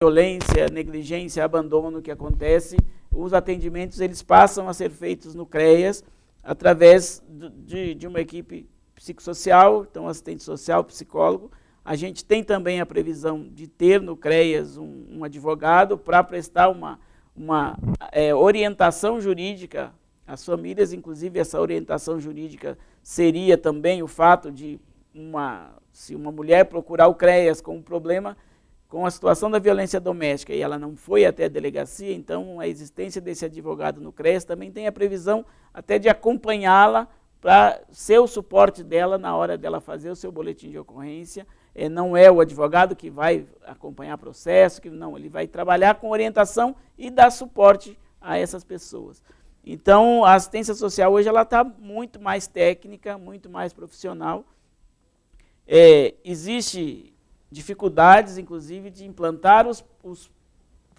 violência, negligência, abandono que acontece, os atendimentos eles passam a ser feitos no CREAS através de uma equipe psicossocial, então assistente social, psicólogo. A gente tem também a previsão de ter no CREAS um advogado para prestar uma orientação jurídica às famílias, inclusive essa orientação jurídica seria também o fato de se uma mulher procurar o CREAS com um problema com a situação da violência doméstica e ela não foi até a delegacia, então a existência desse advogado no CREAS também tem a previsão até de acompanhá-la para ser o suporte dela na hora dela fazer o seu boletim de ocorrência. Não é o advogado que vai acompanhar processo, não, ele vai trabalhar com orientação e dar suporte a essas pessoas. Então, a assistência social hoje ela está muito mais técnica, muito mais profissional. Existe dificuldades, inclusive, de implantar os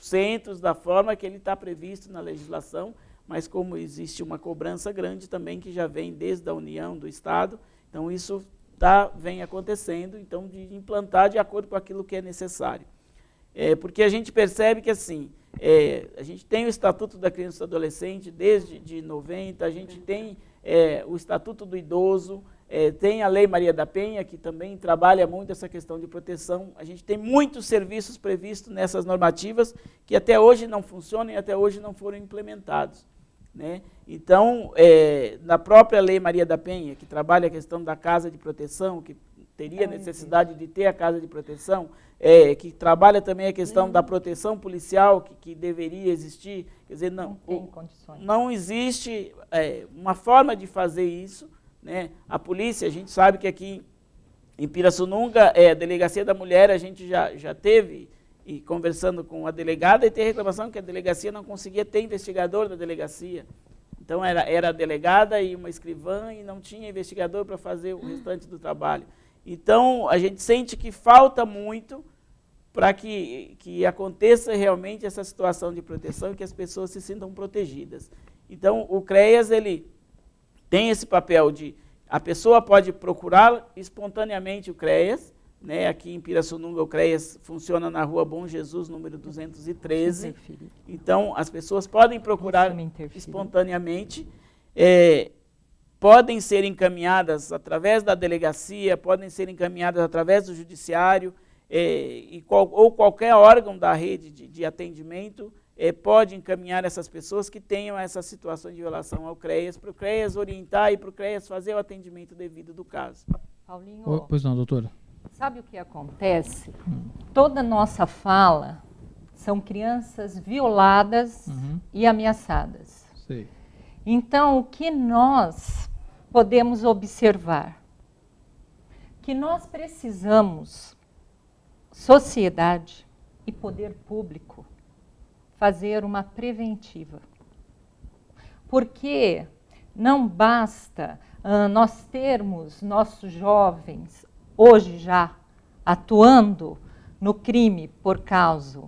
centros da forma que ele está previsto na legislação, mas como existe uma cobrança grande também, que já vem desde a União, do Estado, então isso vem acontecendo, então de implantar de acordo com aquilo que é necessário. Porque a gente percebe que assim, a gente tem o Estatuto da Criança e do Adolescente desde de 90, a gente tem o Estatuto do Idoso, tem a Lei Maria da Penha, que também trabalha muito essa questão de proteção. A gente tem muitos serviços previstos nessas normativas que até hoje não funcionam e até hoje não foram implementados, né? Então, na própria Lei Maria da Penha, que trabalha a questão da casa de proteção, que teria necessidade de ter a casa de proteção, que trabalha também a questão da proteção policial, que deveria existir, quer dizer, não existe uma forma de fazer isso, né? A polícia, a gente sabe que aqui em Pirassununga, a Delegacia da Mulher, a gente já teve, e conversando com a delegada, e tem reclamação que a delegacia não conseguia ter investigador da delegacia. Então, era a delegada e uma escrivã, e não tinha investigador para fazer o restante do trabalho. Então, a gente sente que falta muito para que aconteça realmente essa situação de proteção e que as pessoas se sintam protegidas. Então, o CREAS, ele tem esse papel de, a pessoa pode procurar espontaneamente o CREAS, né? Aqui em Pirassununga o CREAS funciona na Rua Bom Jesus, número 213, então as pessoas podem procurar espontaneamente, podem ser encaminhadas através da delegacia, podem ser encaminhadas através do judiciário, ou qualquer órgão da rede de atendimento, pode encaminhar essas pessoas que tenham essa situação de violação ao CREAS, para o CREAS orientar e para o CREAS fazer o atendimento devido do caso. Paulinho, pois não, doutora. Sabe o que acontece? Toda nossa fala são crianças violadas e ameaçadas. Sei. Então, o que nós podemos observar? Que nós precisamos, sociedade e poder público, fazer uma preventiva. Porque não basta nós termos nossos jovens, hoje já, atuando no crime por causa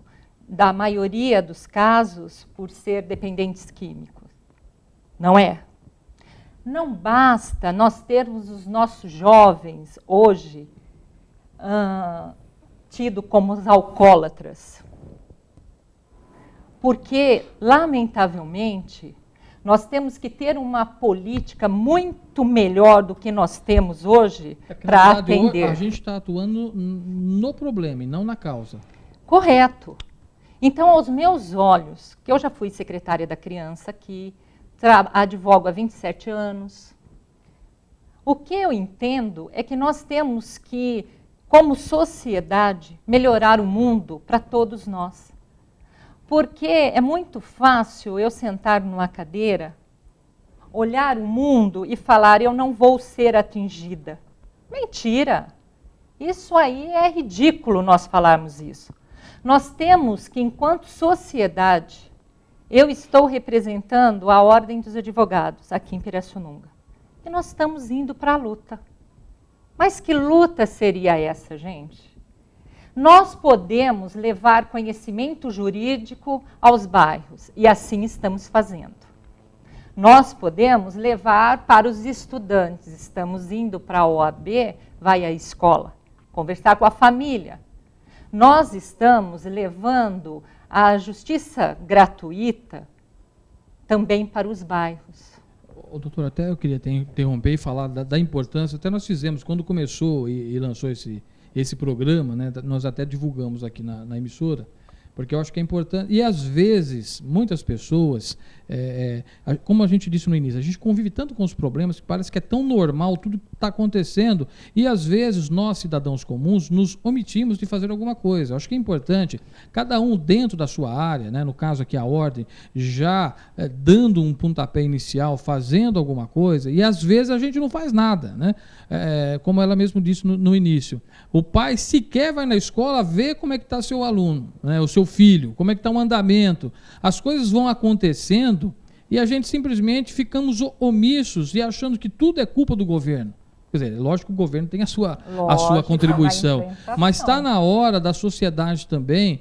da maioria dos casos por ser dependentes químicos. Não é? Não basta nós termos os nossos jovens, hoje, tidos como os alcoólatras. Porque, lamentavelmente, nós temos que ter uma política muito melhor do que nós temos hoje para atender. A gente está atuando no problema e não na causa. Correto. Então, aos meus olhos, que eu já fui secretária da criança aqui, advogo há 27 anos, o que eu entendo é que nós temos que, como sociedade, melhorar o mundo para todos nós. Porque é muito fácil eu sentar numa cadeira, olhar o mundo e falar, eu não vou ser atingida. Mentira! Isso aí é ridículo nós falarmos isso. Nós temos que, enquanto sociedade, eu estou representando a Ordem dos Advogados aqui em Pirassununga. E nós estamos indo para a luta. Mas que luta seria essa, gente? Nós podemos levar conhecimento jurídico aos bairros, e assim estamos fazendo. Nós podemos levar para os estudantes, estamos indo para a OAB, vai à escola, conversar com a família. nós estamos levando a justiça gratuita também para os bairros. Doutor, até eu queria interromper e falar da importância, até nós fizemos, quando começou e lançou esse programa, né, nós até divulgamos aqui na emissora, porque eu acho que é importante, e às vezes, muitas pessoas, como a gente disse no início, a gente convive tanto com os problemas que parece que é tão normal tudo que está acontecendo, e às vezes nós, cidadãos comuns, nos omitimos de fazer alguma coisa. Eu acho que é importante, cada um dentro da sua área, né, no caso aqui a ordem, já dando um pontapé inicial, fazendo alguma coisa, e às vezes a gente não faz nada, né? Como ela mesmo disse no início, o pai sequer vai na escola ver como é que está seu aluno, né, o seu filho, como é que está o andamento. As coisas vão acontecendo e a gente simplesmente ficamos omissos e achando que tudo é culpa do governo. Quer dizer, lógico que o governo tem a sua contribuição, mas está na hora da sociedade também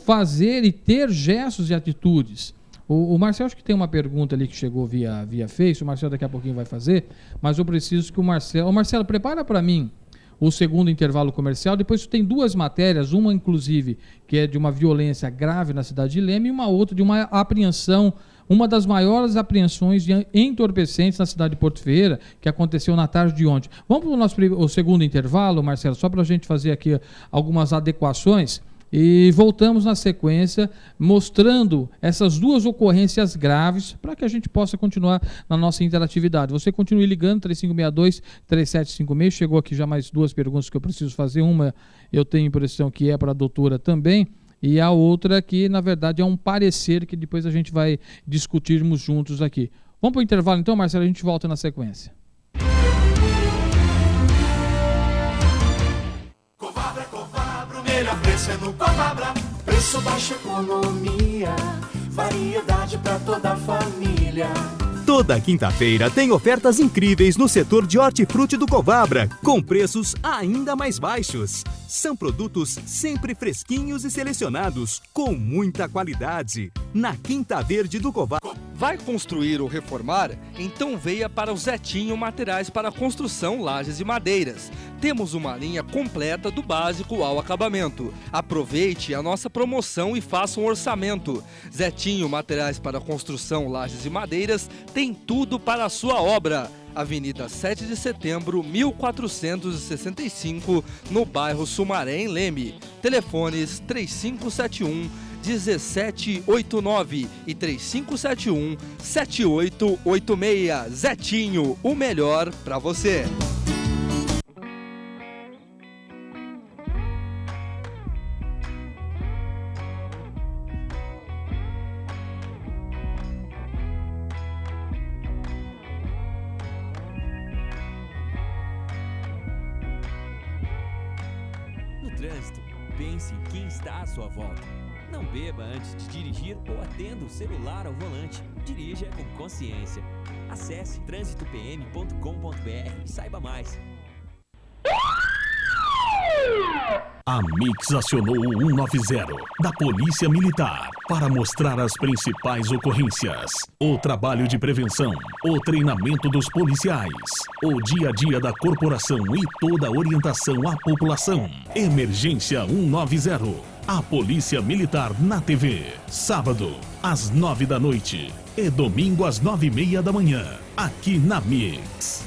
fazer e ter gestos e atitudes. O Marcelo, acho que tem uma pergunta ali que chegou via Face, o Marcelo daqui a pouquinho vai fazer, mas eu preciso que o Marcelo... Marcelo, prepara para mim o segundo intervalo comercial, depois tem duas matérias, uma inclusive que é de uma violência grave na cidade de Leme e uma outra de uma apreensão, uma das maiores apreensões de entorpecentes na cidade de Porto Ferreira, que aconteceu na tarde de ontem. Vamos para o segundo intervalo, Marcelo, só para a gente fazer aqui algumas adequações. E voltamos na sequência, mostrando essas duas ocorrências graves, para que a gente possa continuar na nossa interatividade. Você continue ligando, 3562-3756. Chegou aqui já mais duas perguntas que eu preciso fazer. Uma, eu tenho a impressão que é para a doutora também, e a outra que, na verdade, é um parecer que depois a gente vai discutirmos juntos aqui. Vamos para o intervalo então, Marcelo, a gente volta na sequência. Melhor preço é no Covabra, preço baixo, economia, variedade pra toda a família. Toda quinta-feira tem ofertas incríveis no setor de hortifruti do Covabra, com preços ainda mais baixos. São produtos sempre fresquinhos e selecionados, com muita qualidade. Na Quinta Verde do Covabra. Vai construir ou reformar? Então venha para o Zetinho Materiais para Construção, Lajes e Madeiras. Temos uma linha completa do básico ao acabamento. Aproveite a nossa promoção e faça um orçamento. Zetinho Materiais para Construção, Lajes e Madeiras tem tudo para a sua obra. Avenida 7 de Setembro, 1465, no bairro Sumaré, em Leme. Telefones 3571-1789 e 3571-7886. Zetinho, o melhor para você. trânsito, pense em quem está à sua volta. Não beba antes de dirigir ou atenda o celular ao volante. Dirija com consciência. Acesse transitopm.com.br e saiba mais. A Mix acionou o 190 da Polícia Militar para mostrar as principais ocorrências, o trabalho de prevenção, o treinamento dos policiais, o dia a dia da corporação e toda a orientação à população. Emergência 190, a Polícia Militar na TV, sábado às 9 da noite e domingo às 9:30 da manhã, aqui na Mix.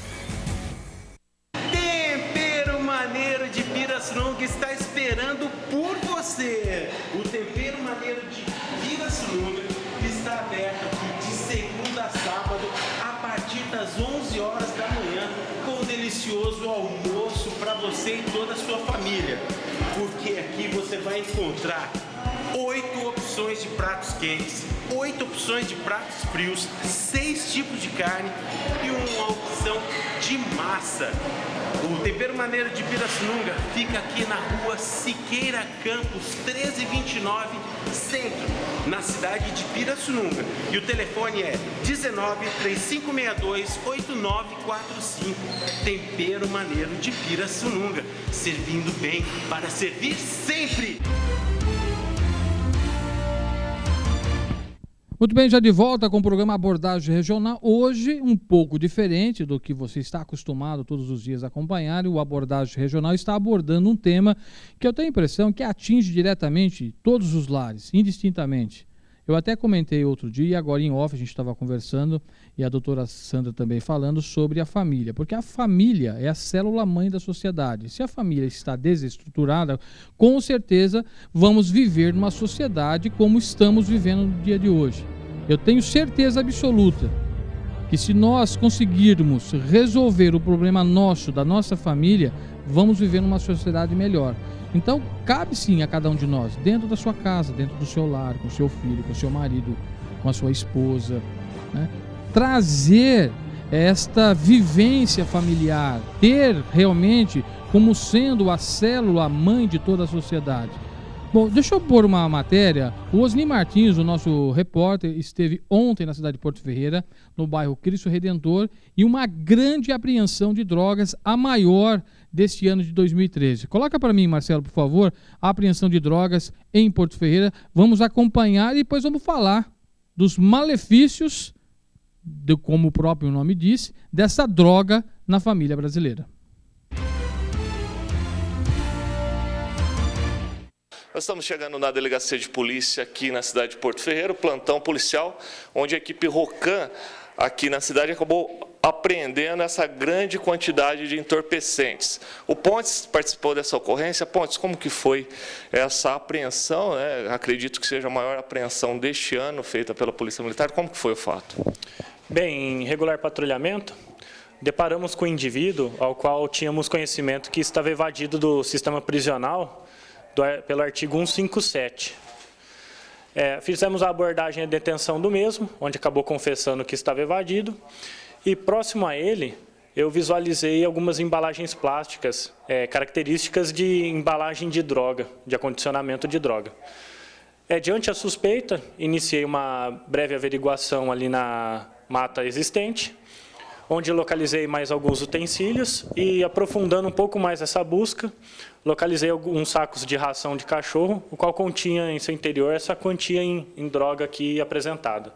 Que está esperando por você. O Tempero Maneiro de Pirassununga está aberto de segunda a sábado a partir das 11 horas da manhã com um delicioso almoço para você e toda a sua família. Porque aqui você vai encontrar 8 opções de pratos quentes, 8 opções de pratos frios, 6 tipos de carne e uma opção de massa. O Tempero Maneiro de Pirassununga fica aqui na rua Siqueira Campos 1329, centro, na cidade de Pirassununga. E o telefone é 19-3562-8945. Tempero Maneiro de Pirassununga, servindo bem para servir sempre. Muito bem, já de volta com o programa Abordagem Regional. Hoje, um pouco diferente do que você está acostumado todos os dias a acompanhar, o Abordagem Regional está abordando um tema que eu tenho a impressão que atinge diretamente todos os lares, indistintamente. Eu até comentei outro dia, e agora em off a gente estava conversando, e a doutora Sandra também falando sobre a família, porque a família é a célula-mãe da sociedade. Se a família está desestruturada, com certeza vamos viver numa sociedade como estamos vivendo no dia de hoje. Eu tenho certeza absoluta que se nós conseguirmos resolver o problema nosso, da nossa família, vamos viver numa sociedade melhor. Então, cabe sim a cada um de nós, dentro da sua casa, dentro do seu lar, com o seu filho, com o seu marido, com a sua esposa, né? Trazer esta vivência familiar, ter realmente como sendo a célula-mãe de toda a sociedade. Bom, deixa eu pôr uma matéria. O Osni Martins, o nosso repórter, esteve ontem na cidade de Porto Ferreira, no bairro Cristo Redentor, e uma grande apreensão de drogas, a maior deste ano de 2013. Coloca para mim, Marcelo, por favor, a apreensão de drogas em Porto Ferreira. Vamos acompanhar e depois vamos falar dos malefícios, como o próprio nome diz, dessa droga na família brasileira. Nós estamos chegando na delegacia de polícia aqui na cidade de Porto Ferreira, o plantão policial, onde a equipe Rocan aqui na cidade acabou apreendendo essa grande quantidade de entorpecentes. O Pontes participou dessa ocorrência. Pontes, como que foi essa apreensão, né? Acredito que seja a maior apreensão deste ano feita pela Polícia Militar. Como que foi o fato? Bem, em regular patrulhamento, deparamos com um indivíduo ao qual tínhamos conhecimento que estava evadido do sistema prisional pelo artigo 157. Fizemos a abordagem e detenção do mesmo, onde acabou confessando que estava evadido, e próximo a ele, eu visualizei algumas embalagens plásticas, características de embalagem de droga, de acondicionamento de droga. Diante a suspeita, iniciei uma breve averiguação ali na mata existente, onde localizei mais alguns utensílios e, aprofundando um pouco mais essa busca, localizei alguns sacos de ração de cachorro, o qual continha em seu interior essa quantia em droga aqui apresentada.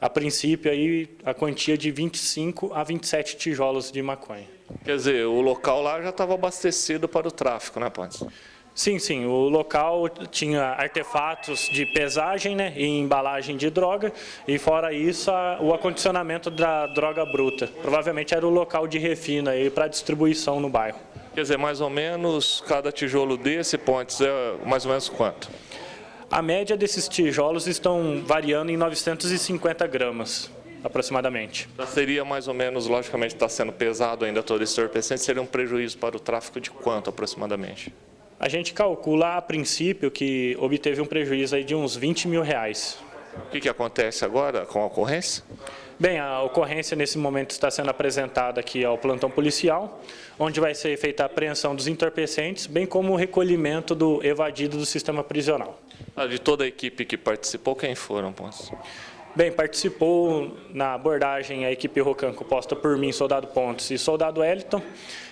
A princípio, aí, a quantia de 25 a 27 tijolos de maconha. Quer dizer, o local lá já estava abastecido para o tráfico, né, Pontes? Sim, sim. O local tinha artefatos de pesagem, né, e embalagem de droga, e fora isso, o acondicionamento da droga bruta. Provavelmente era o local de refino para distribuição no bairro. Quer dizer, mais ou menos, cada tijolo desse, Pontes, é mais ou menos quanto? A média desses tijolos estão variando em 950 gramas, aproximadamente. Seria mais ou menos, logicamente, está sendo pesado ainda todo esse entorpecente, seria um prejuízo para o tráfico de quanto, aproximadamente? A gente calcula, a princípio, que obteve um prejuízo aí de uns R$20 mil. O que acontece agora com a ocorrência? Bem, a ocorrência nesse momento está sendo apresentada aqui ao plantão policial, onde vai ser feita a apreensão dos entorpecentes, bem como o recolhimento do evadido do sistema prisional. De toda a equipe que participou, quem foram, Pontes? Bem, participou na abordagem a equipe Rocan, composta por mim, soldado Pontes e soldado Eliton,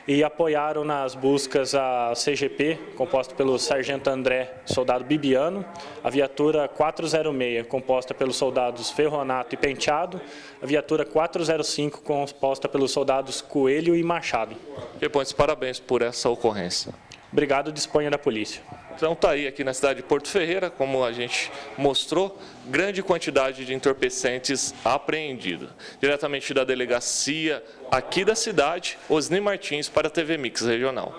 e apoiaram nas buscas a CGP, composta pelo sargento André, soldado Bibiano, a viatura 406, composta pelos soldados Ferronato e Penteado, a viatura 405, composta pelos soldados Coelho e Machado. E, Pontes, parabéns por essa ocorrência. Obrigado, disponha da polícia. Então está aí aqui na cidade de Porto Ferreira, como a gente mostrou, grande quantidade de entorpecentes apreendidos. Diretamente da delegacia aqui da cidade, Osni Martins para a TV Mix Regional.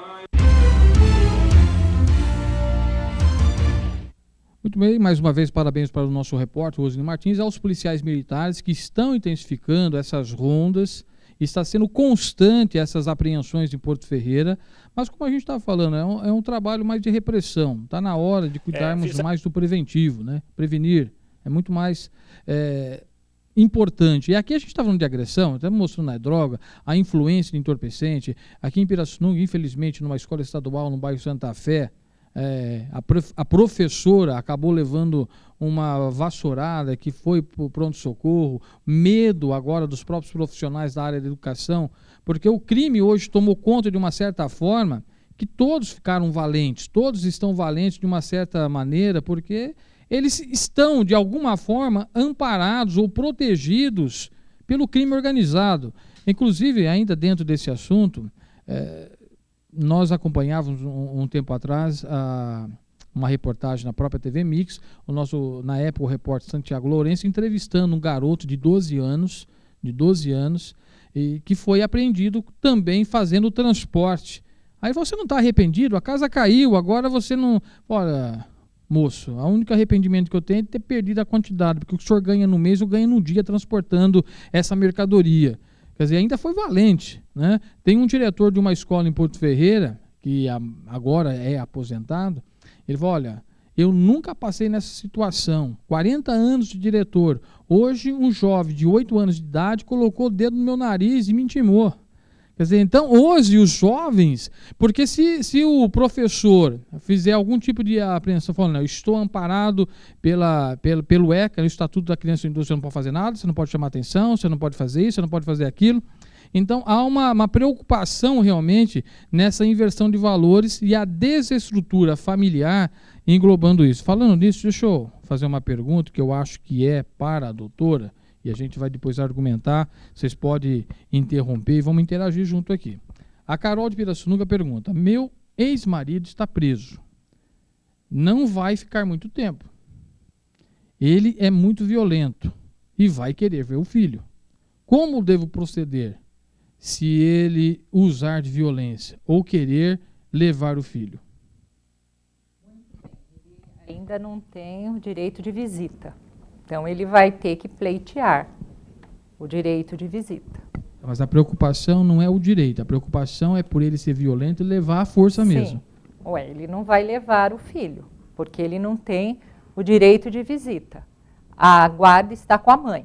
Muito bem, mais uma vez parabéns para o nosso repórter Osni Martins, aos policiais militares que estão intensificando essas rondas. Está sendo constante essas apreensões em Porto Ferreira, mas como a gente está falando, é um trabalho mais de repressão. Está na hora de cuidarmos mais do preventivo, né? Prevenir é muito mais importante. E aqui a gente está falando de agressão, estamos mostrando a droga, a influência de entorpecente. Aqui em Pirassununga, infelizmente, numa escola estadual, no bairro Santa Fé, a professora acabou levando uma vassourada que foi para o pronto-socorro, medo agora dos próprios profissionais da área da educação, porque o crime hoje tomou conta de uma certa forma que todos ficaram valentes, todos estão valentes de uma certa maneira, porque eles estão, de alguma forma, amparados ou protegidos pelo crime organizado. Inclusive, ainda dentro desse assunto, nós acompanhávamos um tempo atrás uma reportagem na própria TV Mix, na época o repórter Santiago Lourenço entrevistando um garoto de 12 anos, e que foi apreendido também fazendo o transporte. Aí você não está arrependido? A casa caiu, agora você não... Olha, moço, o único arrependimento que eu tenho é de ter perdido a quantidade, porque o que o senhor ganha no mês, eu ganho no dia transportando essa mercadoria. Quer dizer, ainda foi valente, né? Tem um diretor de uma escola em Porto Ferreira, que agora é aposentado, ele falou, olha, eu nunca passei nessa situação, 40 anos de diretor, hoje um jovem de 8 anos de idade colocou o dedo no meu nariz e me intimou. Quer dizer, então, hoje os jovens, porque se o professor fizer algum tipo de apreensão, falando, eu estou amparado pelo ECA, o Estatuto da Criança e do Idoso, você não pode fazer nada, você não pode chamar atenção, você não pode fazer isso, você não pode fazer aquilo. Então, há uma preocupação realmente nessa inversão de valores e a desestrutura familiar englobando isso. Falando nisso, deixa eu fazer uma pergunta que eu acho que é para a doutora, e a gente vai depois argumentar, vocês podem interromper e vamos interagir junto aqui. A Carol de Pirassununga pergunta, meu ex-marido está preso, não vai ficar muito tempo, ele é muito violento e vai querer ver o filho. Como devo proceder se ele usar de violência ou querer levar o filho? Ainda não tem o direito de visita. Então, ele vai ter que pleitear o direito de visita. Mas a preocupação não é o direito, a preocupação é por ele ser violento e levar a força mesmo. Ué, ele não vai levar o filho, porque ele não tem o direito de visita. A guarda está com a mãe,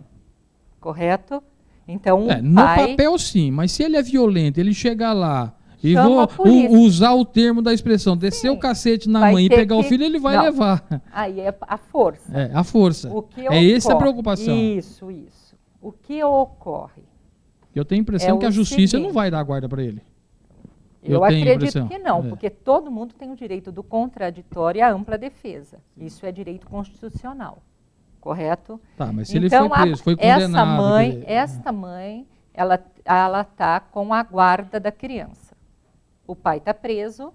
correto? Então, no papel sim, mas se ele é violento, ele chegar lá e chama vou usar o termo da expressão, descer o cacete na mãe e pegar o filho, ele vai levar. Aí é a força. É, a força. Essa a preocupação. Isso. O que ocorre? Eu tenho a impressão que a justiça não vai dar guarda para ele. Eu acredito que não, porque todo mundo tem o direito do contraditório e a ampla defesa. Isso é direito constitucional, correto? Tá, mas se então, ele foi preso, foi condenado... Esta mãe, ela está com a guarda da criança. O pai está preso.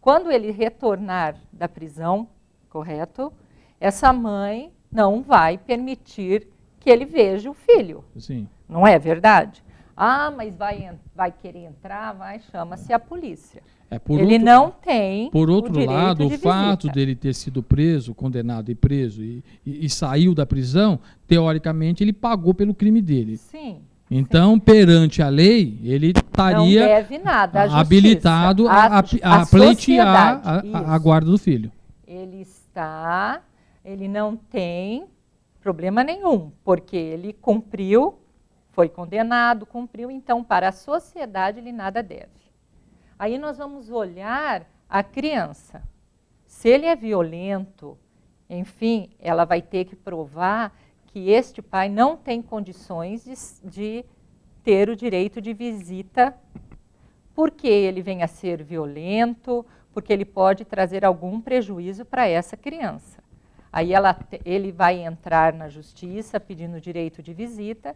Quando ele retornar da prisão, correto? Essa mãe não vai permitir que ele veja o filho. Sim. Não é verdade? Ah, mas vai querer entrar, chama-se a polícia. Ele não tem por outro o direito lado, de o fato dele ter sido preso, condenado e preso e saiu da prisão, teoricamente ele pagou pelo crime dele. Sim. Então, perante a lei, ele estaria não deve nada, habilitado a pleitear a guarda do filho. Ele não tem problema nenhum, porque ele cumpriu, foi condenado, cumpriu, então para a sociedade ele nada deve. Aí nós vamos olhar a criança. Se ele é violento, enfim, ela vai ter que provar que este pai não tem condições de ter o direito de visita, porque ele venha a ser violento, porque ele pode trazer algum prejuízo para essa criança. Aí ele vai entrar na justiça pedindo direito de visita,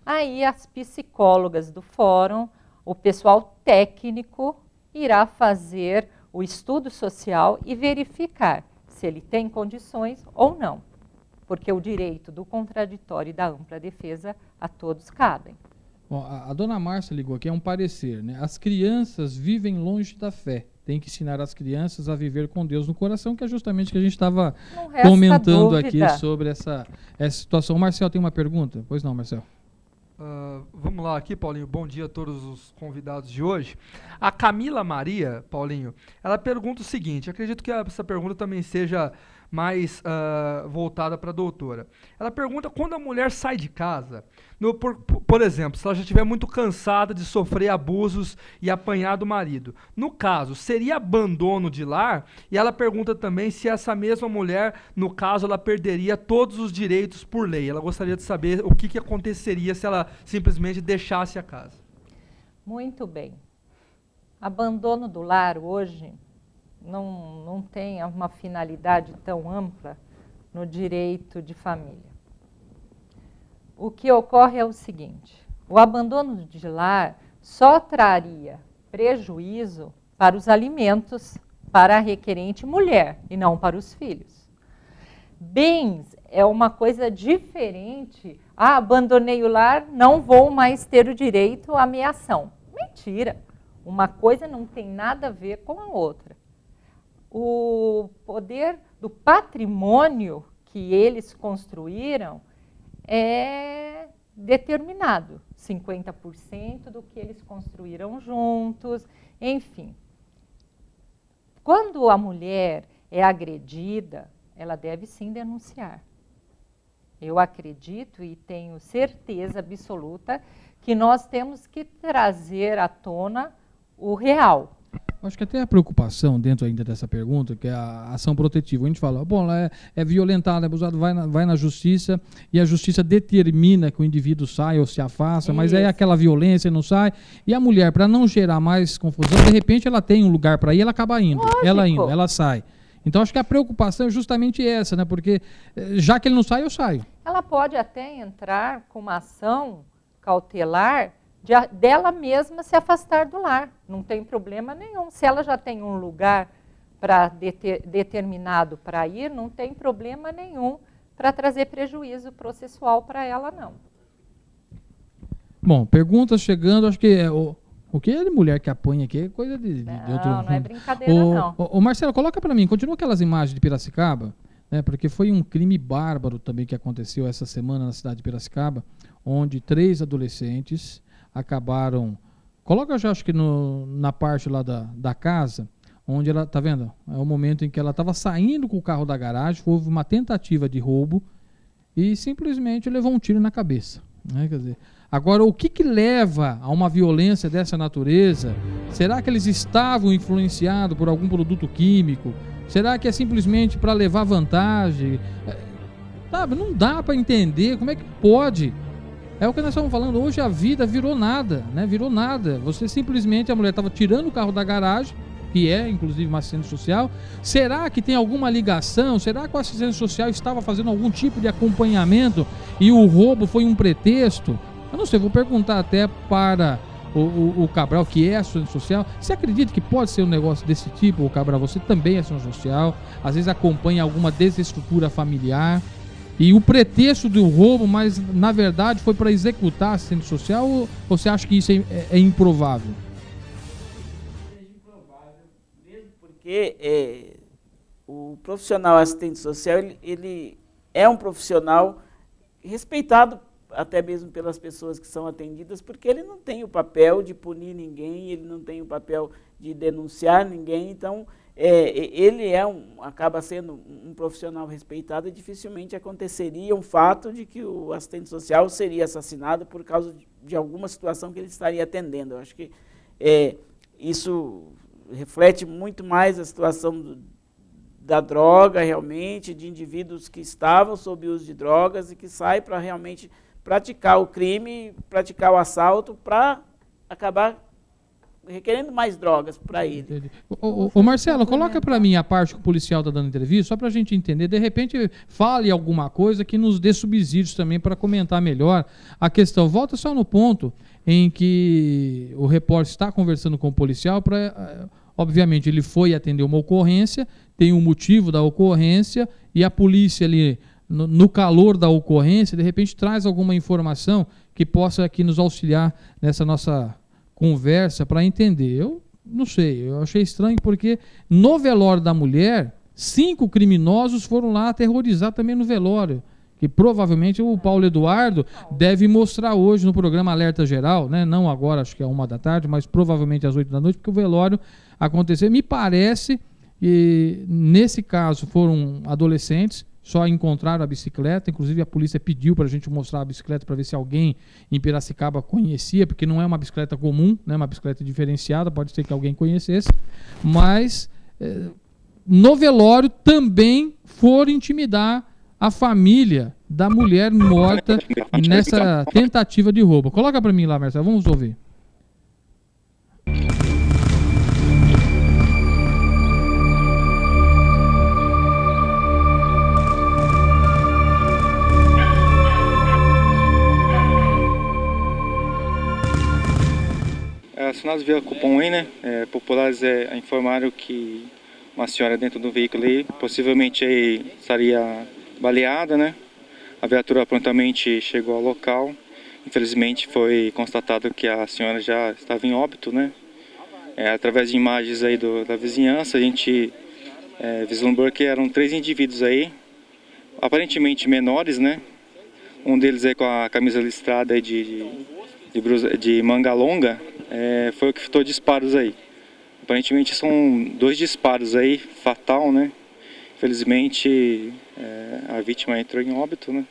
aí as psicólogas do fórum, o pessoal técnico, irá fazer o estudo social e verificar se ele tem condições ou não. Porque o direito do contraditório e da ampla defesa a todos cabem. Bom, a dona Márcia ligou aqui, é um parecer, né? As crianças vivem longe da fé. Tem que ensinar as crianças a viver com Deus no coração, que é justamente o que a gente estava comentando aqui sobre essa situação. O Marcel tem uma pergunta? Pois não, Marcel. Vamos lá aqui, Paulinho. Bom dia a todos os convidados de hoje. A Camila Maria, Paulinho, ela pergunta o seguinte, acredito que essa pergunta também seja mais voltada para a doutora. Ela pergunta quando a mulher sai de casa, por exemplo, se ela já estiver muito cansada de sofrer abusos e apanhar do marido. No caso, seria abandono de lar? E ela pergunta também se essa mesma mulher, no caso, ela perderia todos os direitos por lei. Ela gostaria de saber o que aconteceria se ela simplesmente deixasse a casa. Muito bem. Abandono do lar hoje não tem uma finalidade tão ampla, no direito de família. O que ocorre é o seguinte: o abandono de lar só traria prejuízo para os alimentos para a requerente mulher e não para os filhos. Bens é uma coisa diferente. Ah, abandonei o lar, não vou mais ter o direito à meação. Mentira. Uma coisa não tem nada a ver com a outra. O poder do patrimônio que eles construíram é determinado. 50% do que eles construíram juntos, enfim. Quando a mulher é agredida, ela deve sim denunciar. Eu acredito e tenho certeza absoluta que nós temos que trazer à tona o real. Acho que até a preocupação dentro ainda dessa pergunta, que é a ação protetiva. A gente fala, bom, ela é violentado, é abusado, vai na justiça e a justiça determina que o indivíduo sai ou se afasta, mas aí aquela violência não sai. E a mulher, para não gerar mais confusão, de repente ela tem um lugar para ir, ela acaba indo. Lógico. Ela sai. Então acho que a preocupação é justamente essa, né? Porque já que ele não sai, eu saio. Ela pode até entrar com uma ação cautelar dela mesma se afastar do lar, não tem problema nenhum. Se ela já tem um lugar determinado para ir, não tem problema nenhum para trazer prejuízo processual para ela, não. Bom, perguntas chegando, acho que o que é de mulher que apanha aqui é coisa de outro... Não é brincadeira, não. Marcelo, coloca para mim, continua aquelas imagens de Piracicaba, né, porque foi um crime bárbaro também que aconteceu essa semana na cidade de Piracicaba, onde 3 adolescentes acabaram... Coloca já, acho que na parte lá da casa, onde ela... Tá vendo? É o momento em que ela estava saindo com o carro da garagem, houve uma tentativa de roubo e simplesmente levou um tiro na cabeça. Né? Quer dizer, agora, o que leva a uma violência dessa natureza? Será que eles estavam influenciados por algum produto químico? Será que é simplesmente para levar vantagem? Sabe, não dá para entender como é que pode... É o que nós estamos falando, hoje a vida virou nada, né? Virou nada. Você simplesmente, a mulher estava tirando o carro da garagem, que é inclusive uma assistente social. Será que tem alguma ligação? Será que o assistente social estava fazendo algum tipo de acompanhamento e o roubo foi um pretexto? Eu não sei, vou perguntar até para o Cabral, que é assistente social. Você acredita que pode ser um negócio desse tipo, Cabral? Você também é assistente social, às vezes acompanha alguma desestrutura familiar. E o pretexto do roubo, mas na verdade foi para executar assistente social, ou você acha que isso é improvável? É improvável, mesmo porque o profissional assistente social, ele é um profissional respeitado até mesmo pelas pessoas que são atendidas, porque ele não tem o papel de punir ninguém, ele não tem o papel de denunciar ninguém, então... ele acaba sendo um profissional respeitado e dificilmente aconteceria um fato de que o assistente social seria assassinado por causa de alguma situação que ele estaria atendendo. Eu acho que isso reflete muito mais a situação da droga, realmente, de indivíduos que estavam sob uso de drogas e que saem para realmente praticar o crime, praticar o assalto, para acabar requerendo mais drogas para ele. Ô Marcelo, coloca para mim a parte que o policial está dando entrevista, só para a gente entender. De repente, fale alguma coisa que nos dê subsídios também para comentar melhor a questão. Volta só no ponto em que o repórter está conversando com o policial para... Obviamente, ele foi atender uma ocorrência, tem um motivo da ocorrência e a polícia ali, no calor da ocorrência, de repente traz alguma informação que possa aqui nos auxiliar nessa nossa conversa para entender. Eu não sei, eu achei estranho porque no velório da mulher, 5 criminosos foram lá aterrorizar também no velório, que provavelmente o Paulo Eduardo deve mostrar hoje no programa Alerta Geral, né? Não agora, acho que é 1 da tarde, mas provavelmente às 8 da noite, porque o velório aconteceu. Me parece que nesse caso foram adolescentes, só encontraram a bicicleta, inclusive a polícia pediu para a gente mostrar a bicicleta para ver se alguém em Piracicaba conhecia, porque não é uma bicicleta comum, né, uma bicicleta diferenciada, pode ser que alguém conhecesse, mas no velório também foram intimidar a família da mulher morta nessa tentativa de roubo. Coloca para mim lá, Marcelo, vamos ouvir. acionados via cupom aí, né? Populares informaram que uma senhora dentro do veículo aí, possivelmente aí estaria baleada, né? A viatura prontamente chegou ao local. Infelizmente foi constatado que a senhora já estava em óbito, né? Através de imagens aí da vizinhança, a gente vislumbrou que eram 3 indivíduos aí, aparentemente menores, né? Um deles aí com a camisa listrada aí de manga longa, foi o que efetuou disparos aí. Aparentemente são 2 disparos aí, fatal, né? Infelizmente a vítima entrou em óbito, né?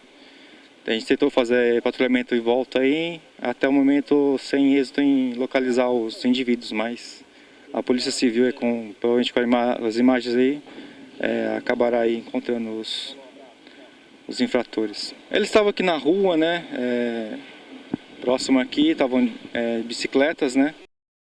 A gente tentou fazer patrulhamento em volta aí, até o momento sem êxito em localizar os indivíduos, mas a Polícia Civil, provavelmente com as imagens aí, acabará aí encontrando os infratores. Eles estavam aqui na rua, né? Próximo aqui, estavam bicicletas, né?